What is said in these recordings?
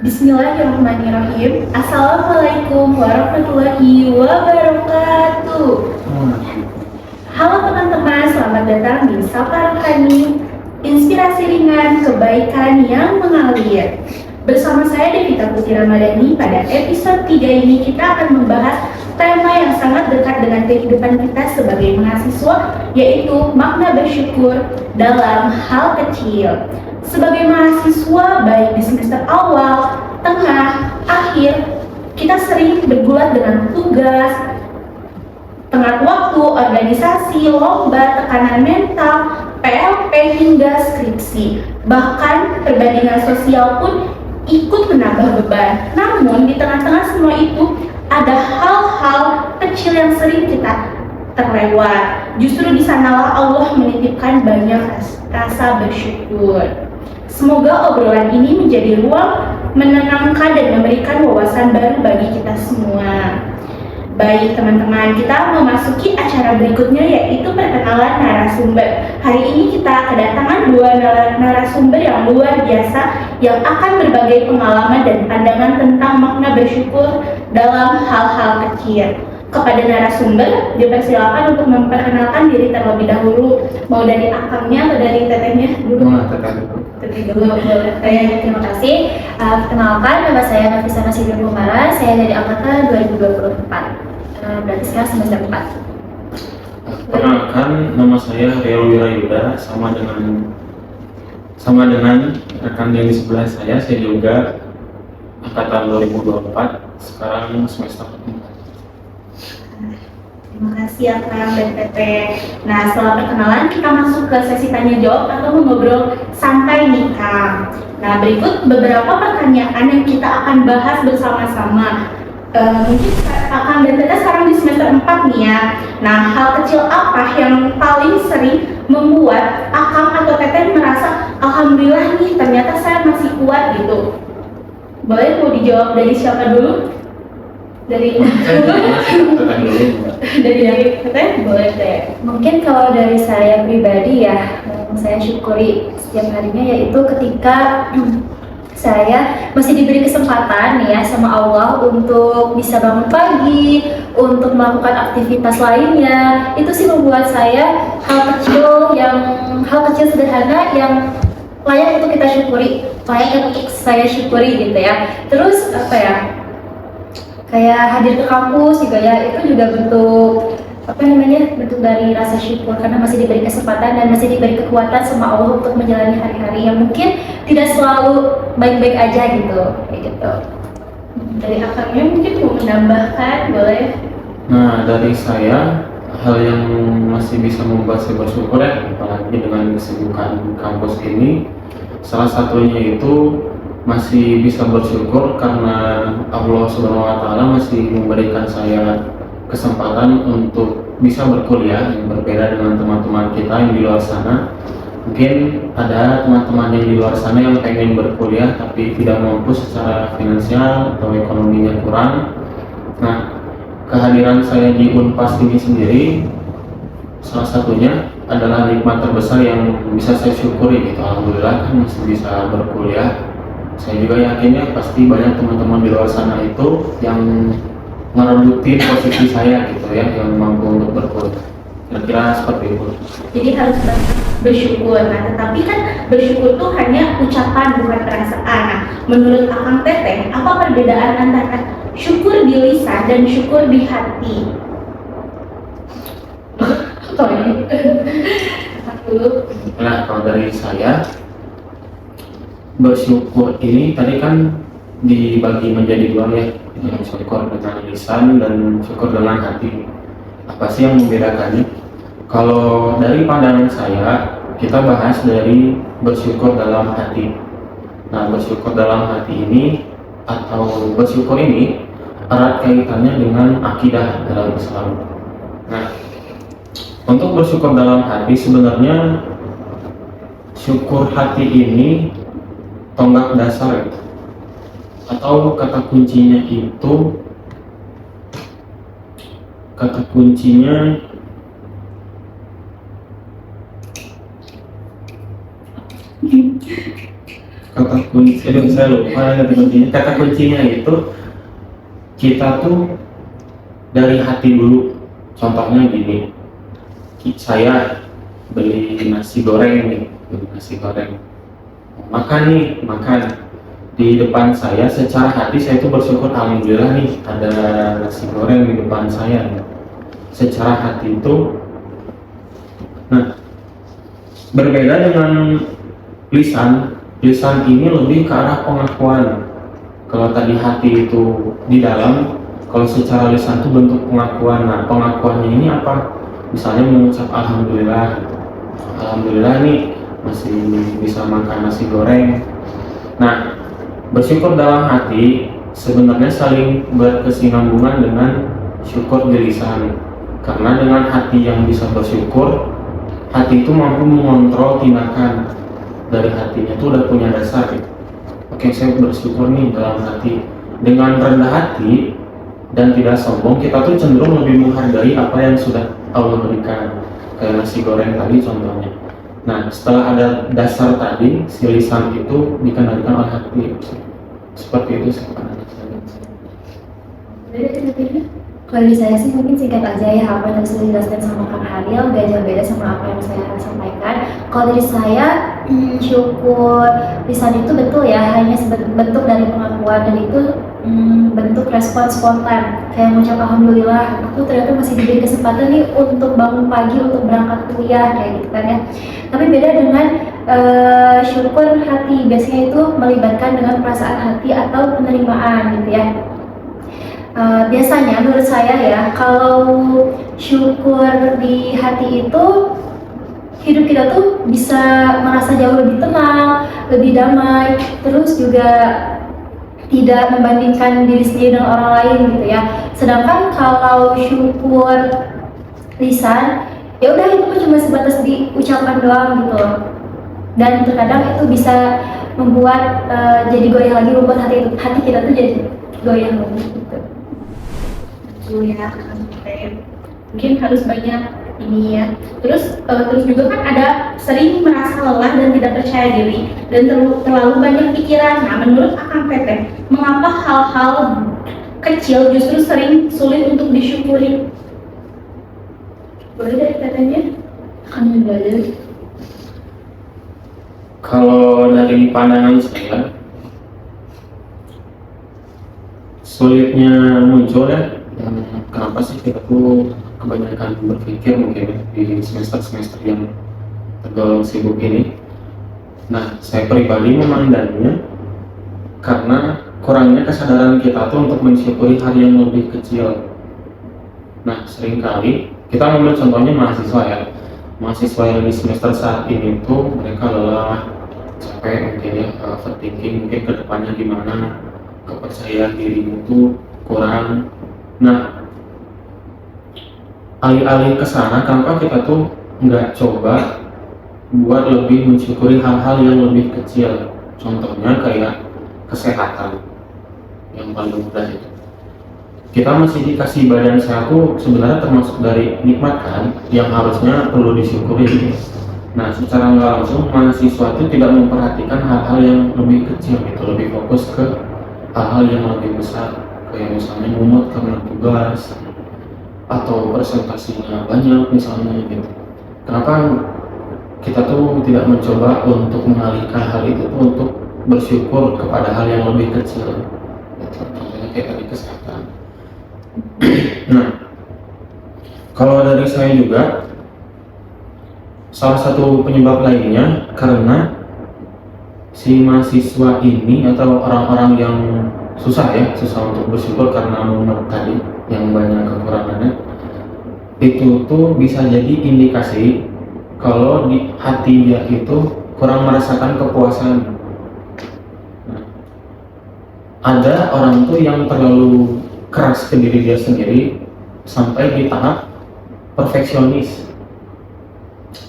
Bismillahirrahmanirrahim. Assalamualaikum warahmatullahi wabarakatuh. Halo teman-teman, selamat datang di Sapa Rohani, inspirasi ringan kebaikan yang mengalir. Bersama saya Devita Putri Ramadhani, pada episode 3 ini kita akan membahas tema yang sangat dekat dengan kehidupan kita sebagai mahasiswa, yaitu makna bersyukur dalam hal kecil. Sebagai mahasiswa, baik di semester awal, tengah, akhir, kita sering bergulat dengan tugas, tenggat waktu, organisasi, lomba, tekanan mental, PLP hingga skripsi. Bahkan perbandingan sosial pun ikut menambah beban. Namun di tengah-tengah semua itu ada hal-hal kecil yang sering kita terlewat. Justru di sanalah Allah menitipkan banyak rasa bersyukur. Semoga obrolan ini menjadi ruang menenangkan dan memberikan wawasan baru bagi kita semua. Baik teman-teman, kita memasuki acara berikutnya, yaitu perkenalan narasumber. Hari ini kita kedatangan dua narasumber yang luar biasa yang akan berbagi pengalaman dan pandangan tentang makna bersyukur dalam hal-hal kecil. Kepada narasumber, dipersilakan untuk memperkenalkan diri terlebih dahulu. Mau dari akangnya atau dari tetehnya dulu? Teteh dulu. Terima kasih. Perkenalkan, nama saya Nafisa Nasidir Lumara. Saya dari angkatan 2024. Berarti sekarang semester 4. Perkenalkan, nama saya Rio Wirayuda. Sama dengan rekan yang di sebelah saya juga angkatan 2024. Sekarang semester 4. Terima kasih Akang dan Teteh. Nah, setelah perkenalan kita masuk ke sesi tanya jawab atau mengobrol santai nih Kang. Nah, berikut beberapa pertanyaan yang kita akan bahas bersama-sama. Mungkin Akang dan Teteh sekarang di semester 4 nih ya. Nah, hal kecil apa yang paling sering membuat Akang atau Teteh merasa alhamdulillah nih ternyata saya masih kuat gitu? Boleh mau dijawab dari siapa dulu? Dari Teteh, boleh Teh. Mungkin kalau dari saya pribadi ya, yang saya syukuri setiap harinya yaitu ketika saya masih diberi kesempatan nih ya sama Allah untuk bisa bangun pagi, untuk melakukan aktivitas lainnya. Itu sih membuat saya hal kecil sederhana yang layak untuk kita syukuri, layak untuk saya syukuri gitu ya. Terus apa ya? Kayak hadir ke kampus juga ya, itu juga bentuk bentuk dari rasa syukur karena masih diberi kesempatan dan masih diberi kekuatan sama Allah untuk menjalani hari-hari yang mungkin tidak selalu baik-baik aja gitu, kayak gitu. Dari Akangnya mungkin mau menambahkan, boleh? Nah, dari saya, hal yang masih bisa membuat saya bersyukur ya, apalagi dengan kesibukan kampus ini, salah satunya itu masih bisa bersyukur karena Allah Subhanahu wa Ta'ala masih memberikan saya kesempatan untuk bisa berkuliah, yang berbeda dengan teman-teman kita yang di luar sana. Mungkin ada teman-teman yang di luar sana yang pengen berkuliah tapi tidak mampu secara finansial atau ekonominya kurang. Nah, kehadiran saya di Unpas ini sendiri salah satunya adalah nikmat terbesar yang bisa saya syukuri gitu. Alhamdulillah kan masih bisa berkuliah. Saya juga yakinnya pasti banyak teman-teman di luar sana itu yang merebutin posisi saya gitu ya, yang mampu untuk berkuliah. Kira-kira seperti itu. Jadi harus bersyukur. Nah, tetapi kan bersyukur itu hanya ucapan bukan perasaan. Nah, menurut Akang Teteh, apa perbedaan antara syukur di lisan dan syukur di hati? Oh ini. Nah, kalau dari saya, bersyukur ini tadi kan dibagi menjadi dua ya, syukur dengan lisan dan syukur dengan hati. Apa sih yang membedakannya? Kalau dari pandangan saya, kita bahas dari bersyukur dalam hati. Nah, bersyukur dalam hati ini atau bersyukur ini erat kaitannya dengan akidah dalam Islam. Nah, untuk bersyukur dalam hati sebenarnya syukur hati ini tonggak dasar atau kata kuncinya Kata kunci, saya lupa kata kuncinya. Kata kuncinya itu kita tuh dari hati dulu. Contohnya gini, saya beli nasi goreng nih, makan nih, di depan saya. Secara hati saya tuh bersyukur, alhamdulillah nih ada nasi goreng di depan saya. Secara hati itu, nah berbeda dengan lisan. Lisan ini lebih ke arah pengakuan. Kalau tadi hati itu di dalam, kalau secara lisan itu bentuk pengakuan. Nah, pengakuannya ini apa? Misalnya mengucap alhamdulillah, alhamdulillah nih masih bisa makan nasi goreng. Nah, bersyukur dalam hati sebenarnya saling berkesinambungan dengan syukur di lisan. Karena dengan hati yang bisa bersyukur, hati itu mampu mengontrol tindakan. Dari hatinya itu udah punya dasar gitu. Oke, saya bersyukur nih dalam hati. Dengan rendah hati dan tidak sombong, kita tuh cenderung lebih menghargai apa yang sudah Allah berikan. Kayak nasi goreng tadi contohnya. Nah, setelah ada dasar tadi, si lisan itu dikendalikan oleh hati. Seperti itu sih. Kalau di saya sih mungkin singkat aja ya, apa yang sudah dijelaskan sama Kang Haril gak jauh beda sama apa yang saya sampaikan. Kalau dari saya, syukur lisan itu betul ya, hanya bentuk dari pengakuan, dan itu bentuk respon spontan. Kayak mengucap alhamdulillah, aku ternyata masih diberi kesempatan nih untuk bangun pagi, untuk berangkat kuliah, kayak gitu kan ya. Tapi beda dengan syukur hati, biasanya itu melibatkan dengan perasaan hati atau penerimaan gitu ya. Biasanya menurut saya ya, kalau syukur di hati itu, hidup kita tuh bisa merasa jauh lebih tenang, lebih damai, terus juga tidak membandingkan diri sendiri dengan orang lain gitu ya. Sedangkan kalau syukur lisan, ya udah itu cuma sebatas di ucapan doang gitu loh. Dan terkadang itu bisa membuat jadi goyah lagi, membuat hati kita tuh jadi goyah lagi gitu. Ya, mungkin harus banyak ini ya. Terus juga kan ada sering merasa lelah dan tidak percaya diri dan terlalu banyak pikiran. Nah, menurut Akang Teteh, mengapa hal-hal kecil justru sering sulit untuk disyukuri? Boleh dari Tetehnya? Akan belajar. Kalau dari pandangan saya, sulitnya muncul ya. Kenapa sih kita tuh kebanyakan berpikir mungkin di semester-semester yang tergolong sibuk ini? Nah, saya pribadi memandangnya karena kurangnya kesadaran kita tuh untuk mensyukuri hal yang lebih kecil. Nah, seringkali kita ambil contohnya mahasiswa ya. Mahasiswa yang di semester saat ini tuh mereka lelah, capek mungkin ya, overthinking, mungkin kedepannya gimana, kepercayaan diri itu kurang. Nah, alih-alih ke sana, kenapa kita tuh nggak coba buat lebih mensyukuri hal-hal yang lebih kecil? Contohnya kayak kesehatan, yang paling mudah itu. Kita masih dikasih badan sehat tuh sebenarnya termasuk dari nikmat kan, yang harusnya perlu disyukuri. Nah, secara nggak langsung mahasiswa itu tidak memperhatikan hal-hal yang lebih kecil gitu, lebih fokus ke hal-hal yang lebih besar. Kayak misalnya mumet karena tugas atau presentasinya banyak misalnya gitu. Kenapa kita tuh tidak mencoba untuk mengalihkan hal itu tuh untuk bersyukur kepada hal yang lebih kecil gitu. Contohnya kayak tadi kesehatan. Nah, kalau dari saya juga salah satu penyebab lainnya karena si mahasiswa ini atau orang-orang yang susah untuk bersyukur karena mumet tadi yang banyak kekurangannya, itu tuh bisa jadi indikasi kalau di hati dia itu kurang merasakan kepuasan. Nah, ada orang tuh yang terlalu keras ke diri dia sendiri sampai di tahap perfeksionis,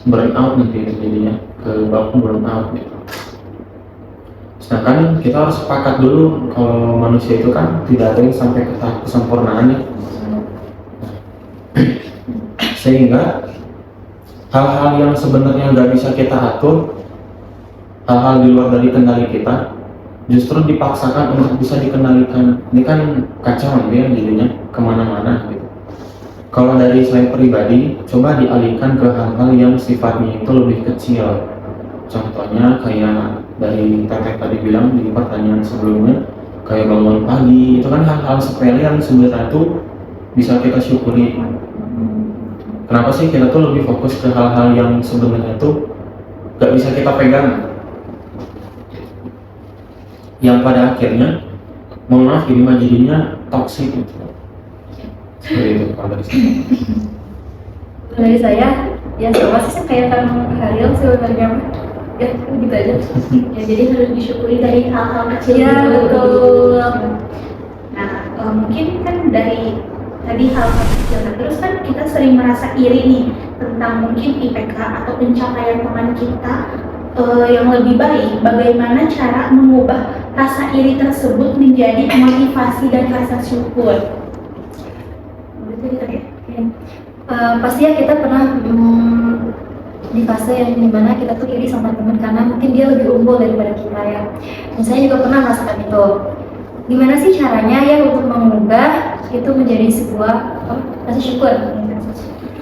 burnout nanti jadinya, ke bawah burnout gitu. Sedangkan kita harus sepakat dulu kalau manusia itu kan tidak ada yang sampai ke tahap kesempurnaan ya. Sehingga hal-hal yang sebenarnya nggak bisa kita atur hal-hal di luar dari kendali kita justru dipaksakan untuk bisa dikendalikan. Ini kan kacau ya jadinya kemana-mana gitu. Kalau dari saya pribadi, coba dialihkan ke hal-hal yang sifatnya itu lebih kecil. Contohnya kayak dari Teteh tadi bilang di pertanyaan sebelumnya, kayak bangun pagi, itu kan hal-hal sepele yang sebenarnya tuh bisa kita syukuri. Kenapa sih kita tuh lebih fokus ke hal-hal yang sebenarnya tuh gak bisa kita pegang, yang pada akhirnya, mohon maaf ini mah jadinya toksik gitu. Seperti itu kalau dari saya. Dari saya, ya sama sih kayak Kang Haril sebenarnya. Ya gitu aja. Ya, jadi harus disyukuri dari hal-hal kecil Ya dulu. betul. Nah, mungkin kan dari tadi hal-hal kecil, nah, terus kan kita sering merasa iri nih tentang mungkin IPK atau pencapaian teman kita yang lebih baik. Bagaimana cara mengubah rasa iri tersebut menjadi motivasi dan rasa syukur? Betul tadi. Pasti ya kita pernah di fase yang dimana kita tuh iri sama teman karena mungkin dia lebih unggul daripada kita ya. Dan saya juga pernah merasakan itu. Gimana sih caranya ya untuk mengubah itu menjadi sebuah rasa syukur?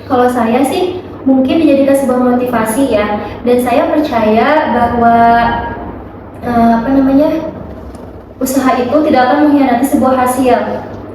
Kalau saya sih mungkin dijadikan sebuah motivasi ya. Dan saya percaya bahwa usaha itu tidak akan mengkhianati sebuah hasil,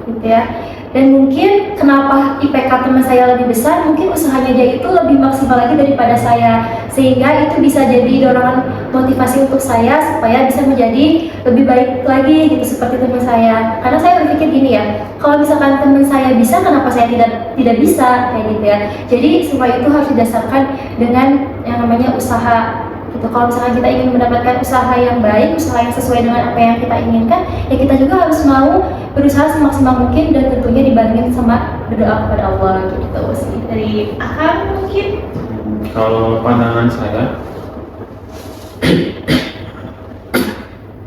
gitu ya. Dan mungkin kenapa IPK teman saya lebih besar, mungkin usahanya dia itu lebih maksimal lagi daripada saya, sehingga itu bisa jadi dorongan motivasi untuk saya supaya bisa menjadi lebih baik lagi gitu seperti teman saya. Karena saya berpikir gini ya, kalau misalkan teman saya bisa, kenapa saya tidak bisa kayak gitu ya. Jadi semua itu harus didasarkan dengan yang namanya usaha. Gitu. Kalau misalkan kita ingin mendapatkan usaha yang baik, usaha yang sesuai dengan apa yang kita inginkan, ya kita juga harus mau berusaha semaksimal mungkin dan tentunya dibandingin sama berdoa kepada Allah gitu sih. Dari Akang mungkin? Kalau pandangan saya,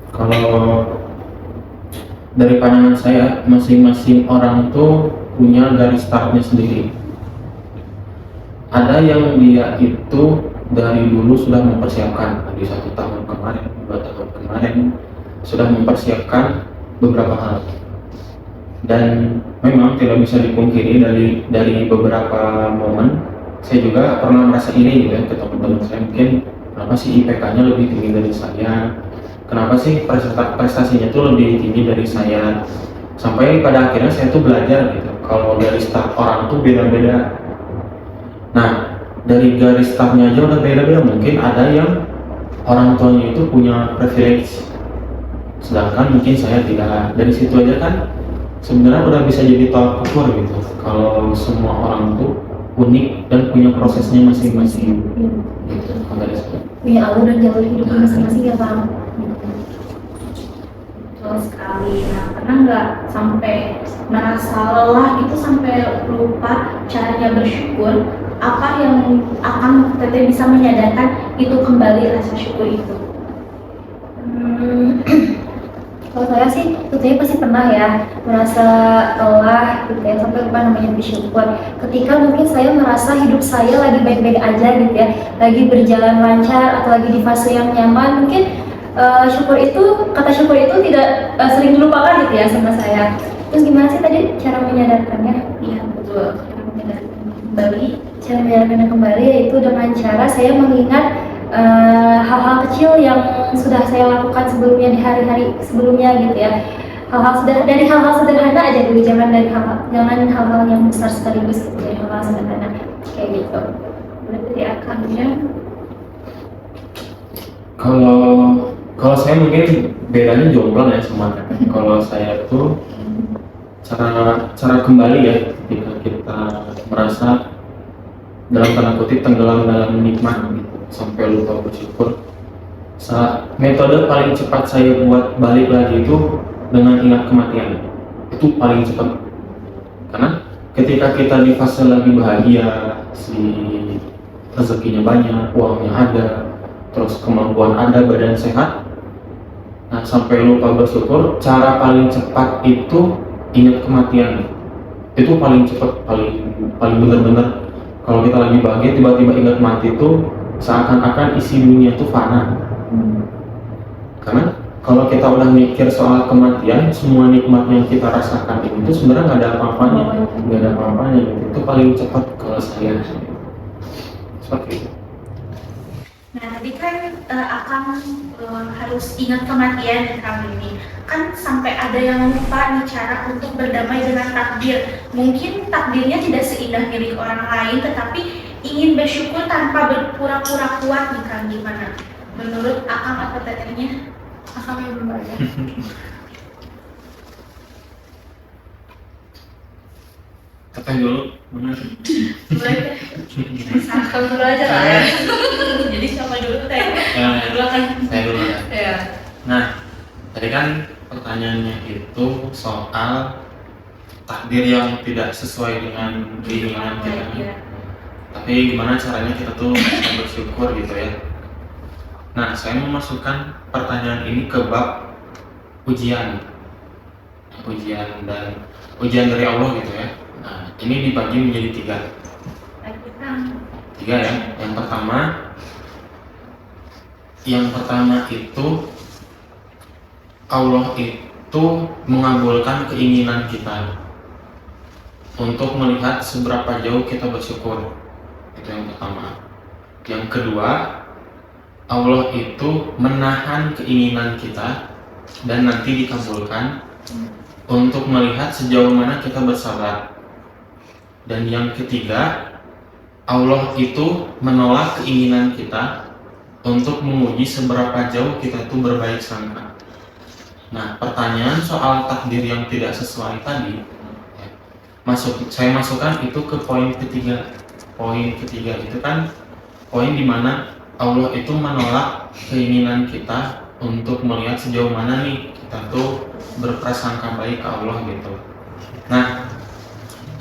kalau dari pandangan saya, masing-masing orang tuh punya garis startnya sendiri. Ada yang dia itu dari dulu sudah mempersiapkan, dari 1 tahun kemarin, 2 tahun kemarin sudah mempersiapkan beberapa hal. Dan memang tidak bisa dipungkiri dari beberapa momen saya juga pernah merasa iri gitu ya ke teman-teman saya, mungkin kenapa sih IPK-nya lebih tinggi dari saya, kenapa sih prestasinya tuh lebih tinggi dari saya, sampai pada akhirnya saya tuh belajar gitu kalau dari start orang tuh beda-beda. Nah, dari garis startnya aja udah beda-beda. Mungkin ada yang orang tuanya itu punya privilege, sedangkan mungkin saya tidak. Dari situ aja kan sebenarnya udah bisa jadi tolak ukur gitu kalau semua orang tuh unik dan punya prosesnya masing-masing gitu. Dari situ Punya alur dan jalur hidupnya masing-masing ya Pak. Betul sekali. Nah, pernah nggak sampai merasa lelah gitu sampai lupa caranya bersyukur? Apa yang akan Teteh bisa menyadarkan itu kembali rasa syukur itu? Kalau saya sih tentunya pasti pernah ya merasa lelah gitu ya sampai lupa namanya bersyukur. Ketika mungkin saya merasa hidup saya lagi baik-baik aja gitu ya, lagi berjalan lancar atau lagi di fase yang nyaman, mungkin kata syukur itu tidak sering dilupakan gitu ya sama saya. Terus gimana sih tadi cara menyadarkannya? Iya betul. Cara menyadarkan kembali. Cara menyadarkannya kembali yaitu dengan cara saya mengingat hal-hal kecil yang sudah saya lakukan sebelumnya di hari-hari sebelumnya gitu ya. Dari hal-hal sederhana aja dulu, jangan hal-hal yang besar sekaligus gitu ya, hal-hal sederhana kayak gitu. Berarti akannya kalau saya mungkin bedanya jomplang ya sama Teteh. Kalau saya tuh cara kembali ya ketika kita merasa dalam tanda kutip tenggelam dalam nikmat gitu sampai lupa bersyukur. Metode paling cepat saya buat balik lagi itu dengan ingat kematian. Itu paling cepat. Karena ketika kita di fase lagi bahagia, si rezekinya banyak, uangnya ada, terus kemampuan ada, badan sehat, nah sampai lupa bersyukur, cara paling cepat itu ingat kematian. Itu paling cepat, paling benar-benar. Kalau kita lagi bahagia tiba-tiba ingat mati itu seakan-akan isi dunia itu fana. Karena kalau kita udah mikir soal kematian, semua nikmat yang kita rasakan itu sebenarnya nggak ada apa-apanya, gitu. Itu paling cepat kalau saya seperti itu. Nah, tadi kan Akang harus ingat kematian Kang ini. Kan sampai ada yang lupa nih cara untuk berdamai dengan takdir. Mungkin takdirnya tidak seindah milik orang lain, tetapi ingin bersyukur tanpa berpura-pura kuat nih Kang. Gimana? Menurut Akang atau tetehnya? Akang yang dulu aja. Teteh dulu, benar. Boleh deh. Akang dulu aja lah ya. Jadi siapa dulu teh? Dulu kan. Saya dulu ya. Ya. Nah, tadi kan pertanyaannya itu soal takdir yang tidak sesuai dengan keinginan kita. Iya. Tapi gimana caranya kita tuh bisa bersyukur gitu ya. Nah, saya memasukkan pertanyaan ini ke bab ujian dan ujian dari Allah gitu ya. Nah, ini dibagi menjadi tiga ya. Yang pertama itu Allah itu mengabulkan keinginan kita untuk melihat seberapa jauh kita bersyukur. Itu yang pertama. Yang kedua, Allah itu menahan keinginan kita dan nanti dikabulkan untuk melihat sejauh mana kita bersabar. Dan yang ketiga, Allah itu menolak keinginan kita untuk menguji seberapa jauh kita tuh berbaik sangka. Nah, pertanyaan soal takdir yang tidak sesuai tadi, saya masukkan itu ke poin ketiga. Poin ketiga itu kan poin dimana Allah itu menolak keinginan kita untuk melihat sejauh mana nih kita tuh berprasangka baik ke Allah gitu. Nah,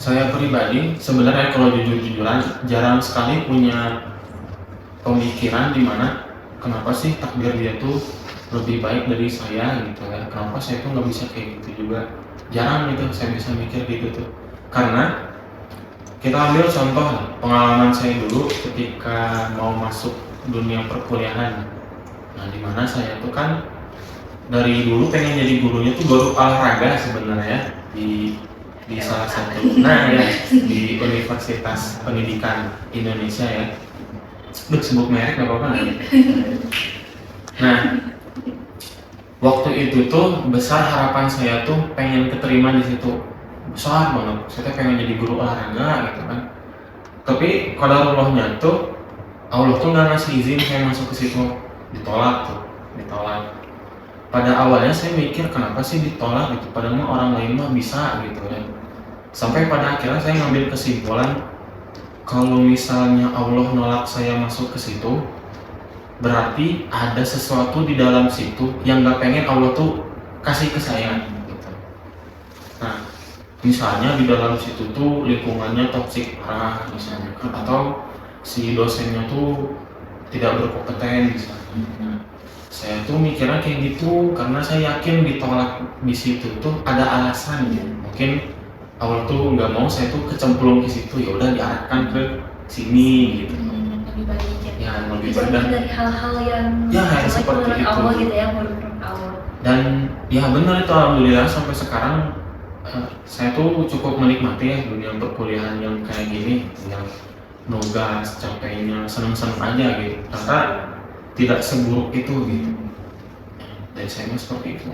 saya pribadi sebenarnya kalau jujur-jujuran jarang sekali punya pemikiran dimana kenapa sih takdir dia tuh lebih baik dari saya gitu ya. Kenapa saya tuh nggak bisa kayak gitu juga. Jarang gitu saya bisa mikir gitu tuh. Karena kita ambil contoh pengalaman saya dulu ketika mau masuk dunia perkuliahan. Nah, dimana saya tuh kan dari dulu pengen jadi gurunya tuh baru olahraga sebenarnya di salah satu di Universitas Pendidikan Indonesia ya. Sebut merek nggak apa-apa nggak? Nah, waktu itu tuh besar harapan saya tuh pengen keterima di situ, besar banget. Saya pengen jadi guru olahraga gitu kan. Tapi qadarullah tuh Allah tuh nggak ngasih izin saya masuk ke situ, ditolak. Pada awalnya saya mikir kenapa sih ditolak gitu, padahal orang lain mah bisa gitu ya. Sampai pada akhirnya saya ngambil kesimpulan kalau misalnya Allah nolak saya masuk ke situ, berarti ada sesuatu di dalam situ yang nggak pengen Allah tuh kasih ke saya gitu. Nah, misalnya di dalam situ tuh lingkungannya toksik parah misalnya, atau si dosennya tuh tidak berkompeten misalnya. Nah, saya tuh mikirnya kayak gitu karena saya yakin ditolak di situ tuh ada alasan gitu. Mungkin Allah tuh nggak mau saya tuh kecemplung ke situ, ya udah diarahkan ke sini gitu. Lebih baik Ya, lebih dijauhkan baik dari hal-hal yang seperti itu. Allah gitu ya, menurut Allah. Dan ya benar itu, alhamdulillah sampai sekarang saya tuh cukup menikmati ya dunia perkuliahan yang kayak gini, yang nugas, capeknya, seneng-seneng aja gitu, karena tidak seburuk itu gitu. Dan saya mah seperti itu.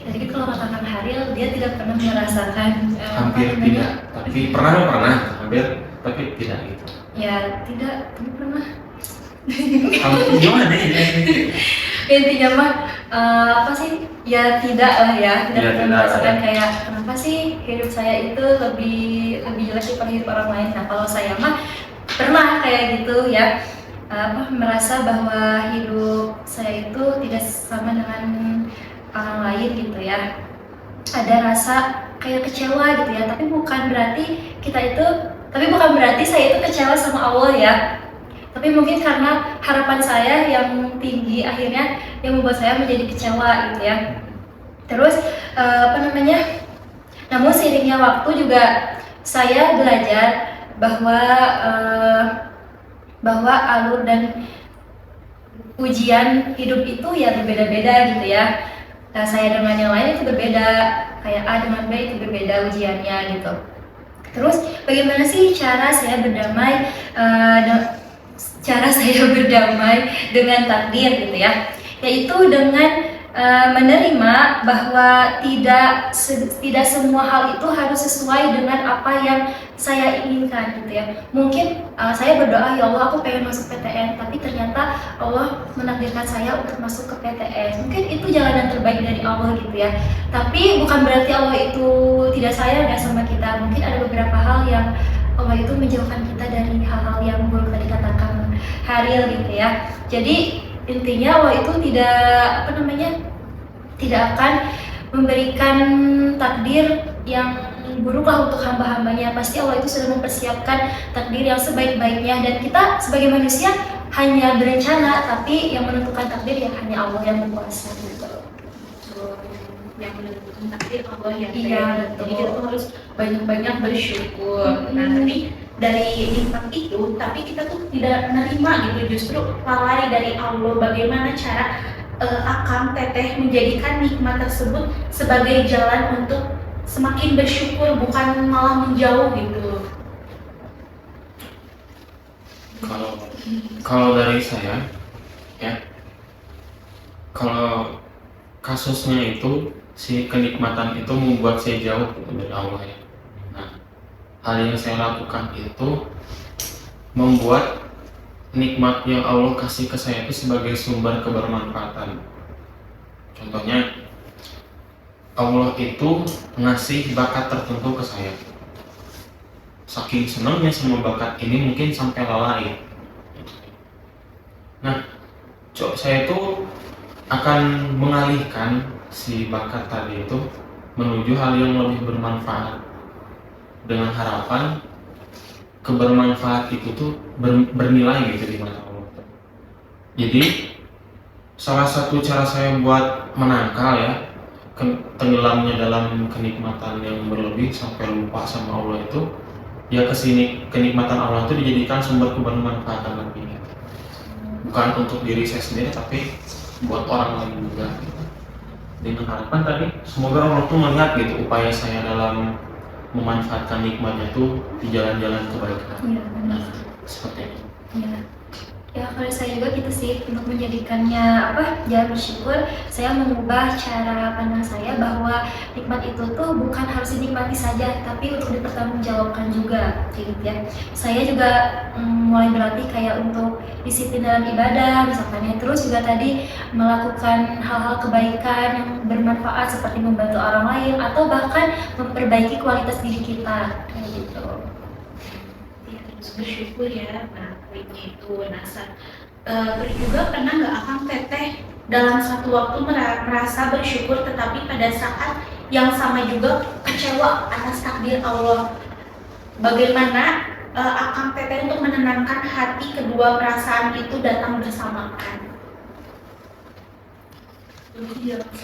Jadi kalau katakan Haril, dia tidak pernah merasakan Hampir tidak, tapi pernah, hampir, tapi tidak gitu. Ya tidak, tapi pernah. Gimana ya? Intinya mah apa sih? Ya tidak lah ya, tidak pernah merasakan ya. kayak kenapa sih hidup saya itu lebih jelek daripada hidup orang lain. Nah kalau saya mah pernah kayak gitu ya, merasa bahwa hidup saya itu tidak sama dengan orang lain gitu ya. Ada rasa kayak kecewa gitu ya, tapi bukan berarti saya itu kecewa sama Allah ya. Tapi mungkin karena harapan saya yang tinggi akhirnya yang membuat saya menjadi kecewa gitu ya. Terus namun seiringnya waktu juga saya belajar bahwa alur dan ujian hidup itu ya berbeda-beda gitu ya. Nah, saya dengan yang lain itu berbeda, kayak A dengan B itu berbeda ujiannya gitu. Terus bagaimana sih cara saya berdamai dengan takdir gitu ya? Yaitu dengan menerima bahwa tidak semua hal itu harus sesuai dengan apa yang saya inginkan gitu ya. Mungkin saya berdoa, ya Allah aku pengen masuk PTN, tapi ternyata Allah menakdirkan saya untuk masuk ke PTN. Mungkin itu jalan yang terbaik dari Allah gitu ya. Tapi bukan berarti Allah itu tidak sayang ya sama kita. Mungkin ada beberapa hal yang Allah itu menjauhkan kita dari hal-hal yang buruk tadi katakan Haril gitu ya. Jadi intinya Allah itu tidak akan memberikan takdir yang buruk lah untuk hamba-hambanya. Pasti Allah itu sudah mempersiapkan takdir yang sebaik-baiknya, dan kita sebagai manusia hanya berencana, tapi yang menentukan takdir ya hanya Allah yang berkuasa gitu. Yang menentukan takdir Allah yang Iya, betul. jadi kita tuh harus banyak-banyak bersyukur. Nah, tapi dari nikmat itu, tapi kita tuh tidak menerima gitu, justru lalai dari Allah. Bagaimana cara Akang Teteh menjadikan nikmat tersebut sebagai jalan untuk semakin bersyukur, bukan malah menjauh gitu? Kalau dari saya ya, kalau kasusnya itu si kenikmatan itu membuat saya jauh gitu dari Allah ya. Nah, hal yang saya lakukan itu membuat nikmat yang Allah kasih ke saya itu sebagai sumber kebermanfaatan. Contohnya, Allah itu ngasih bakat tertentu ke saya. Saking senangnya sama bakat ini mungkin sampai lalai. Nah, saya itu akan mengalihkan si bakat tadi itu menuju hal yang lebih bermanfaat, dengan harapan kebermanfaat itu tuh bernilai gitu di mata Allah. Jadi salah satu cara saya buat menangkal ya tenggelamnya dalam kenikmatan yang berlebih sampai lupa sama Allah itu, ya kesini kenikmatan Allah itu dijadikan sumber kebermanfaatan lebih, bukan untuk diri saya sendiri tapi buat orang lain juga gitu. Dengan harapan tadi semoga Allah tuh melihat gitu upaya saya dalam memanfaatkan nikmatnya tuh di jalan-jalan kebaikan. Iya, benar. Seperti itu. Ya. Ya, kalau saya juga gitu sih, untuk menjadikannya jalan bersyukur, saya mengubah cara pandang saya bahwa nikmat itu tuh bukan harus dinikmati saja, tapi untuk dipertanggungjawabkan juga, gitu ya. Saya juga mulai berlatih kayak untuk disiplin dalam ibadah, misalkan ya. Terus juga tadi melakukan hal-hal kebaikan yang bermanfaat seperti membantu orang lain atau bahkan memperbaiki kualitas diri kita, kayak gitu. Terus bersyukur ya. Nah, poinnya itu. Nah, juga pernah nggak Akang Teteh dalam satu waktu merasa bersyukur, tetapi pada saat yang sama juga kecewa atas takdir Allah? Bagaimana Akang Teteh untuk menenangkan hati kedua perasaan itu datang bersamaan?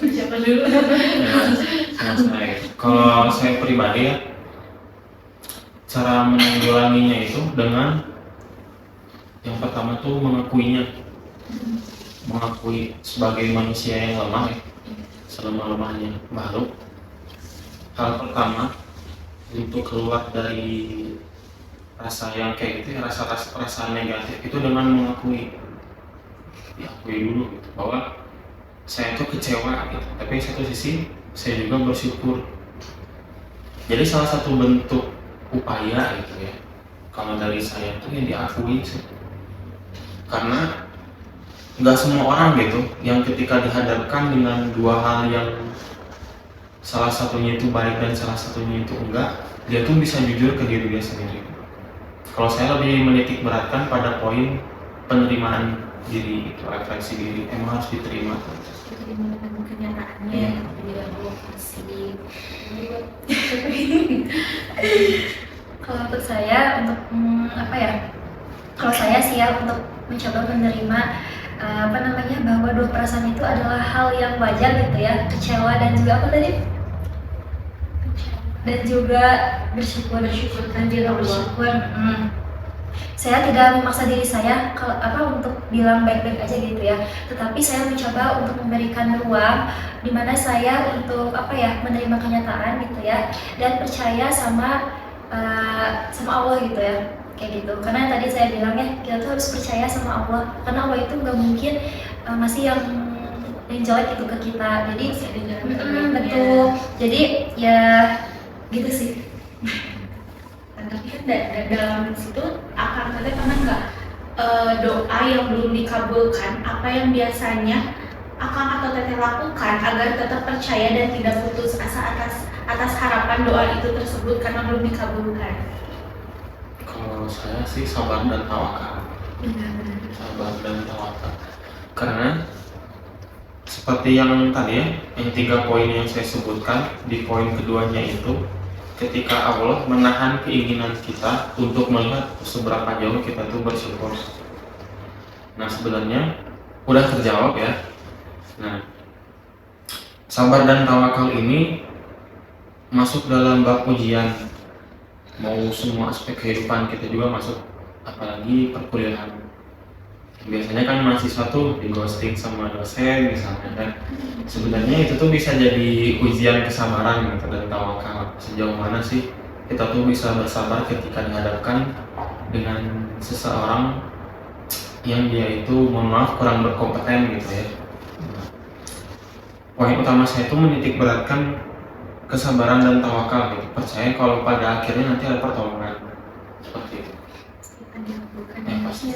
Siapa dulu? Kalau saya pribadi ya, cara menanggulanginya itu dengan yang pertama tuh mengakui sebagai manusia yang lemah ya, selemah-lemahnya makhluk. Hal pertama untuk keluar dari rasa yang kayak gitu ya, rasa negatif itu dengan diakui dulu gitu, bahwa saya tuh kecewa gitu, tapi satu sisi saya juga bersyukur. Jadi salah satu bentuk upaya gitu ya, kalau dari saya tuh yang diakui sih. Karena nggak semua orang gitu yang ketika dihadapkan dengan dua hal yang salah satunya itu baik dan salah satunya itu enggak, dia tuh bisa jujur ke diri dia sendiri. Kalau saya lebih menitik beratkan pada poin penerimaan diri, itu refleksi diri emang harus diterima. Diterima dengan kenyataannya, tidak provokasi. Kalau untuk saya, untuk kalau saya sih ya untuk mencoba menerima bahwa dua perasaan itu adalah hal yang wajar gitu ya, kecewa dan juga dan juga bersyukur dan juga bersyukur. Saya tidak memaksa diri saya untuk bilang baik-baik aja gitu ya, tetapi saya mencoba untuk memberikan ruang di mana saya untuk menerima kenyataan gitu ya, dan percaya sama Allah gitu ya, kayak gitu. Karena tadi saya bilang ya, kita tuh harus percaya sama Allah, karena Allah itu nggak mungkin ngasih yang jelek itu ke kita. Jadi betul. Jadi ya gitu sih. Tapi kan dalam situ akan teteh pernah nggak doa yang belum dikabulkan, apa yang biasanya akan atau teteh lakukan agar tetap percaya dan tidak putus asa atas harapan doa itu tersebut karena belum dikabulkan? Kalau saya sih sabar dan tawakal. Sabar dan tawakal. Karena seperti yang tadi ya, yang 3 poin yang saya sebutkan, di poin keduanya itu ketika Allah menahan keinginan kita untuk melihat seberapa jauh kita tuh bersyukur. Nah sebenarnya udah terjawab ya. Nah sabar dan tawakal ini masuk dalam bab ujian, mau semua aspek kehidupan kita juga masuk, apalagi perkuliahan. Biasanya kan mahasiswa tuh di ghosting sama dosen misalnya, dan sebenarnya itu tuh bisa jadi ujian kesabaran gitu dan tawakal. Sejauh mana sih kita tuh bisa bersabar ketika dihadapkan dengan seseorang yang dia itu mohon maaf kurang berkompeten gitu ya. Poin utama saya itu menitik beratkan kesabaran dan tawakal gitu. Percaya kalau pada akhirnya nanti ada pertolongan seperti itu. Pasti.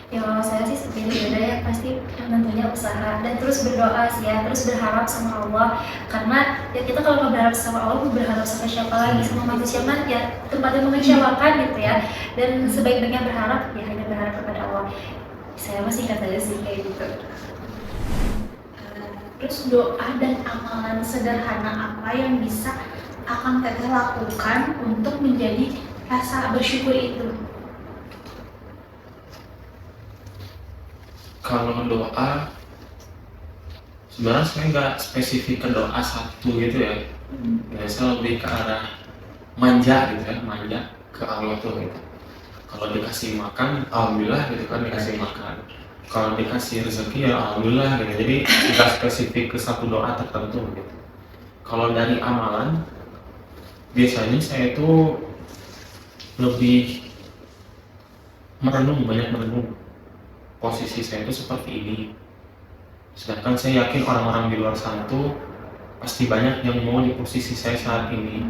Ya kalau saya sih seperti itu ya, pasti tentunya usaha dan terus berdoa sih ya, terus berharap sama Allah, karena ya kita kalau nggak berharap sama Allah, berharap sama siapa lagi, sama manusia kan ya tempatnya mengecewakan gitu ya. Dan sebaik-baiknya berharap ya hanya berharap kepada Allah. Saya masih katanya sih kayak gitu. Terus doa dan amalan sederhana apa yang bisa akan teteh lakukan untuk menjadi rasa bersyukur itu? Kalau doa, sebenarnya saya nggak spesifik ke doa satu gitu ya. Saya lebih ke arah manja gitu ya, manja ke Allah tuh gitu. Kalau dikasih makan, alhamdulillah gitu kan, dikasih makan. Kalau dikasih rezeki ya alhamdulillah gitu. Jadi nggak spesifik ke satu doa tertentu gitu. Kalau dari amalan, biasanya saya itu lebih banyak merenung. Posisi saya itu seperti ini. Sedangkan saya yakin orang-orang di luar sana tuh pasti banyak yang mau di posisi saya saat ini.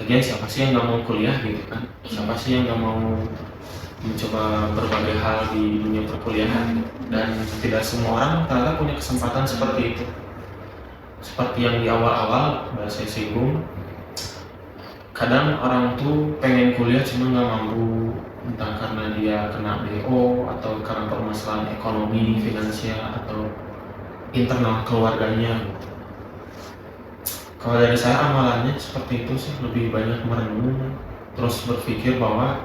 Lagian siapa sih yang nggak mau kuliah gitu kan? Siapa sih yang nggak mau mencoba berbagai hal di dunia perkuliahan? Dan tidak semua orang ternyata punya kesempatan seperti itu. Seperti yang di awal-awal saya singgung, kadang orang tuh pengen kuliah cuma nggak mampu, entah karena dia kena DO atau karena permasalahan ekonomi, finansial, atau internal keluarganya. Kalau dari saya amalannya seperti itu sih, lebih banyak merenung, terus berpikir bahwa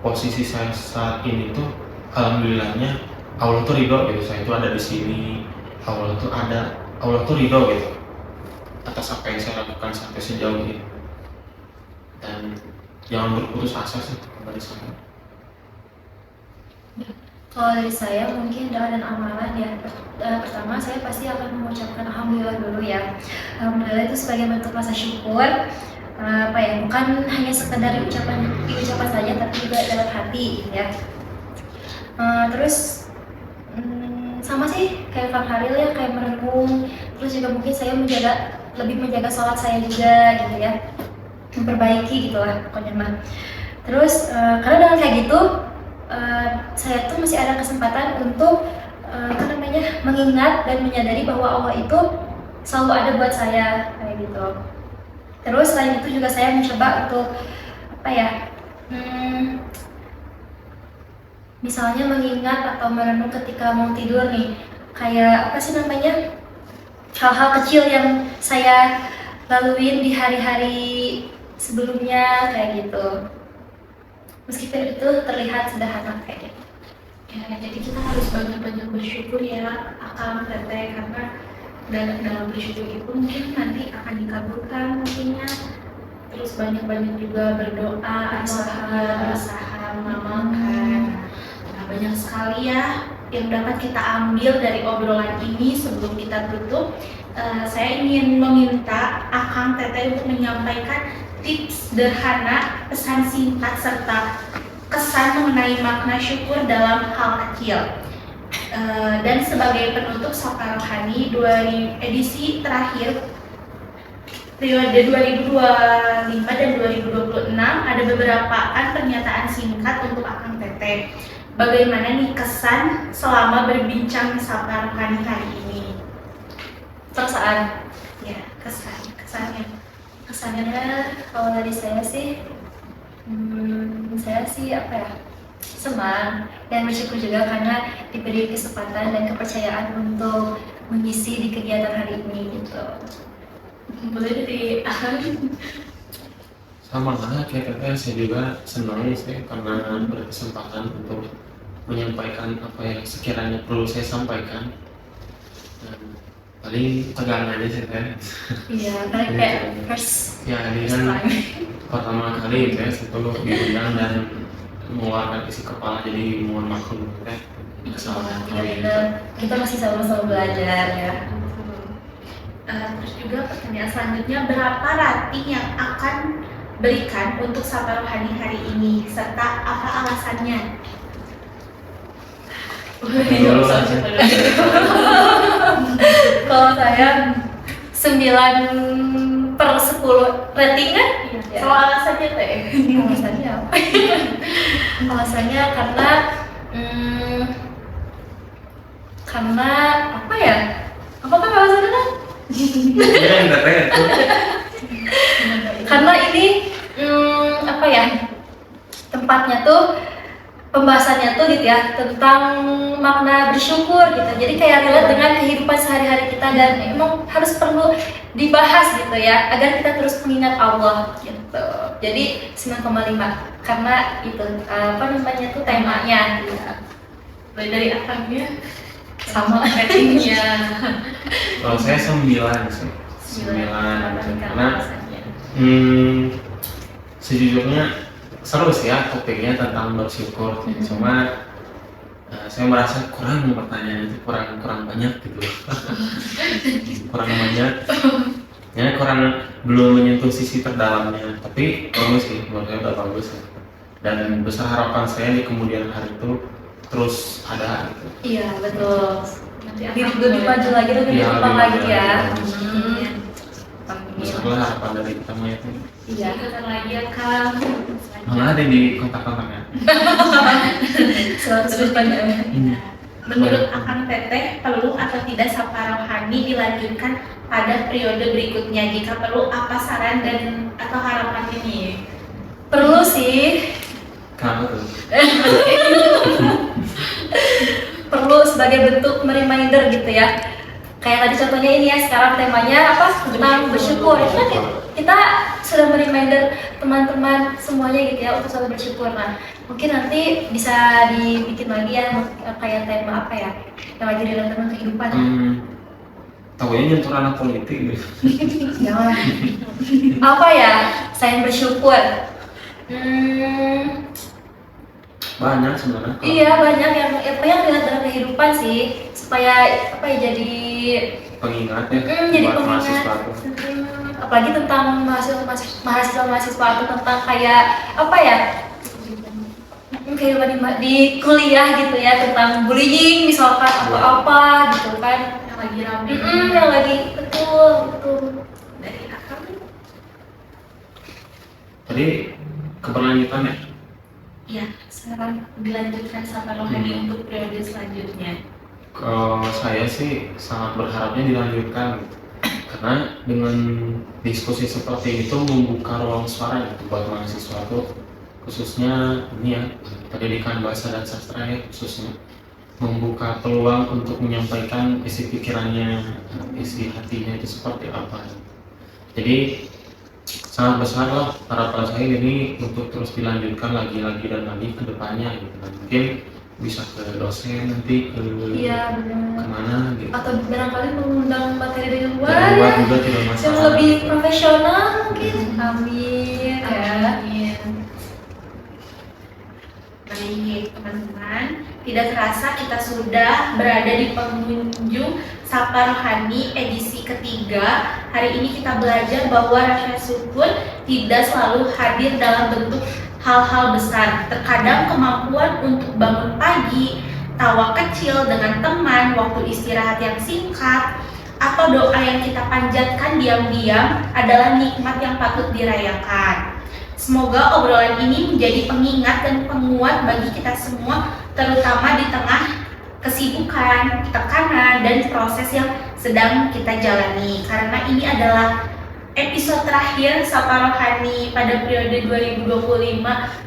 posisi saya saat ini tuh alhamdulillahnya Allah tuh ridho gitu, saya tuh ada di sini, Allah tuh ridho gitu atas apa yang saya lakukan sampai sejauh ini. Dan jangan berputus asa sih dari saya. Kalau dari saya mungkin doa dan amalan ya, pertama saya pasti akan mengucapkan alhamdulillah dulu ya. Alhamdulillah itu sebagai bentuk rasa syukur, bukan hanya sekedar ucapan saja, tapi juga dalam hati ya. Terus sama sih kayak Kang Haril ya, kayak merenung. Terus juga mungkin saya lebih menjaga sholat saya juga gitu ya, memperbaiki gitulah pokoknya mah. Terus karena dengan kayak gitu saya tuh masih ada kesempatan untuk mengingat dan menyadari bahwa Allah itu selalu ada buat saya kayak gitu. Terus selain itu juga saya mencoba untuk misalnya mengingat atau merenung ketika mau tidur nih, kayak hal-hal kecil yang saya laluin di hari-hari sebelumnya kayak gitu. Meskipun itu terlihat sederhana kayak gitu. Ya, jadi kita harus banyak-banyak bersyukur ya akang teteh, karena dalam bersyukur itu mungkin nanti akan dikabulkan mungkinnya. terus banyak-banyak juga berdoa, berusaha mengamalkan. Nah, banyak sekali ya yang dapat kita ambil dari obrolan ini. Sebelum kita tutup, saya ingin meminta Akang Teteh untuk menyampaikan tips sederhana, pesan singkat, serta kesan mengenai makna syukur dalam hal kecil. Dan sebagai penutup Sapa Rohani edisi terakhir periode 2025 dan 2026 ada beberapa pernyataan singkat untuk Akang Teteh. Bagaimana nih kesan selama berbincang Sapa Rohani hari ini? Perasaan. Ya, kesannya. Kesannya kalau dari saya sih, apa ya, senang dan bersyukur juga karena diberi kesempatan dan kepercayaan untuk mengisi di kegiatan hari ini gitu. Boleh dari Akang? Sama lah kayak Teteh, saya juga senang sih karena berkesempatan untuk menyampaikan apa yang sekiranya perlu saya sampaikan. Dan paling tegang aja sih Teh. Iya, karena kayak first Ya ini kan pertama kali Teh sebelum diundang dan mengeluarkan isi kepala, jadi mohon maaf Teh kesalahan kali ini. Kita masih sama-sama belajar ya. Terus juga pertanyaan selanjutnya, berapa rating yang akan berikan untuk Sapa Rohani hari ini, serta apa alasannya? Kalau saya 9/10 rating kan? Ya. Kalau alasannya Teh? Alasannya apa? Alasannya karena apa ya? Apakah alasannya kan? Karena ini apa ya, tempatnya tuh, pembahasannya tuh gitu ya tentang makna bersyukur gitu. Jadi kayak relate dengan kehidupan sehari-hari kita dan emang harus perlu dibahas gitu ya agar kita terus mengingat Allah gitu. Jadi 9,5 karena itu apa namanya tuh temanya ya. Dari Akangnya Sama ratingnya. Kalau saya 9 sih. 9 karena sejujurnya seru sih ya topiknya tentang bersyukur. Cuma saya merasa kurang pertanyaan itu kurang banyak gitu. Kurang banyak. Ya belum menyentuh sisi terdalamnya. Tapi bagus sih, menurut saya udah bagus ya. Dan besar harapan saya di kemudian hari itu terus ada gitu. Iya betul. Lebih maju lagi, lebih Iya, berkembang lebih lagi maju ya. lagi. Besarlah harapan dari kita mah itu. Iya. Ikutan lagi ya Kang. Mana ada di kontak-kontaknya? 100 banyak. Menurut Akang Teteh, perlu atau tidak Sapa Rohani dilanjutkan pada periode berikutnya? Jika perlu, apa saran dan atau harapannya nih? Perlu sih. Kenapa tuh? Perlu sebagai bentuk reminder gitu ya. Kayak tadi contohnya ini ya, sekarang temanya apa? Tentang bersyukur. Itu kan kita sudah reminder teman-teman semuanya gitu ya untuk selalu bersyukur. Nah, mungkin nanti bisa dibikin lagi ya kayak tema apa ya? Yang lagi relate dengan kehidupan. Tahunya nyentuh anak politik gitu. Jangan. Apa ya? Saya bersyukur. Banyak sebenarnya. Iya banyak yang relate dengan kehidupan sih, supaya apa ya jadi Pengingat ya. jadi buat pengingat. mahasiswa tuh. Apalagi tentang mahasiswa itu tentang kayak apa ya, kehidupan di kuliah gitu ya, tentang bullying misalkan atau apa gitu kan, Yang lagi rame. yang lagi betul. Dari Akang? Tadi keberlanjutan ya. Ya, sekarang dilanjutkan Sapa Rohani untuk periode selanjutnya. Kalau saya sih sangat berharapnya dilanjutkan gitu. Karena dengan diskusi seperti itu membuka ruang suara gitu buat mahasiswa tuh, khususnya ini ya pendidikan bahasa dan sastra ya, khususnya membuka peluang untuk menyampaikan isi pikirannya, isi hatinya itu seperti apa. Jadi sangat besar lah harapan saya ini untuk terus dilanjutkan lagi dan lagi ke depannya gitu. Mungkin bisa ke dosen nanti ke Iya benar. kemana gitu. Atau barangkali mengundang materi dari luar Dari luar ya, juga tidak masalah. yang lebih profesional mungkin. Amin. Amin. Baik teman-teman, tidak terasa kita sudah berada di penghujung Sapa Rohani edisi ketiga. Hari ini kita belajar bahwa rasa syukur tidak selalu hadir dalam bentuk hal-hal besar. Terkadang kemampuan untuk bangun pagi, tawa kecil dengan teman, waktu istirahat yang singkat, atau doa yang kita panjatkan diam-diam adalah nikmat yang patut dirayakan. Semoga obrolan ini menjadi pengingat dan penguat bagi kita semua, terutama di tengah kesibukan, tekanan, dan proses yang sedang kita jalani. Karena ini adalah episode terakhir Sapa Rohani pada periode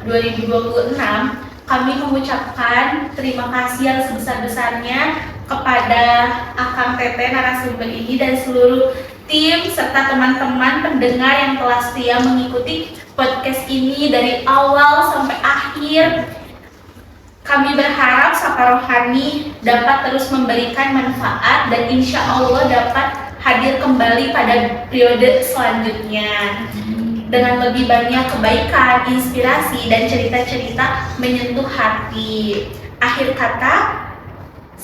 2025-2026, kami mengucapkan terima kasih yang sebesar-besarnya kepada Akang Teteh narasumber ini dan seluruh tim serta teman-teman pendengar yang telah setia mengikuti podcast ini dari awal sampai akhir. Kami berharap Sapa Rohani dapat terus memberikan manfaat dan insya Allah dapat hadir kembali pada periode selanjutnya dengan lebih banyak kebaikan, inspirasi, dan cerita-cerita menyentuh hati. Akhir kata,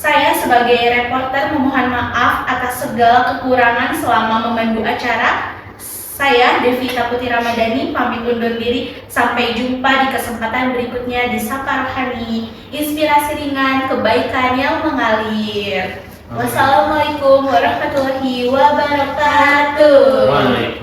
saya sebagai reporter memohon maaf atas segala kekurangan selama memandu acara. Saya Devita Putri Ramadhani pamit undur diri. Sampai jumpa di kesempatan berikutnya di Sapa Rohani, inspirasi ringan, kebaikan yang mengalir. Wassalamualaikum warahmatullahi wabarakatuh. Waalaikumsalam.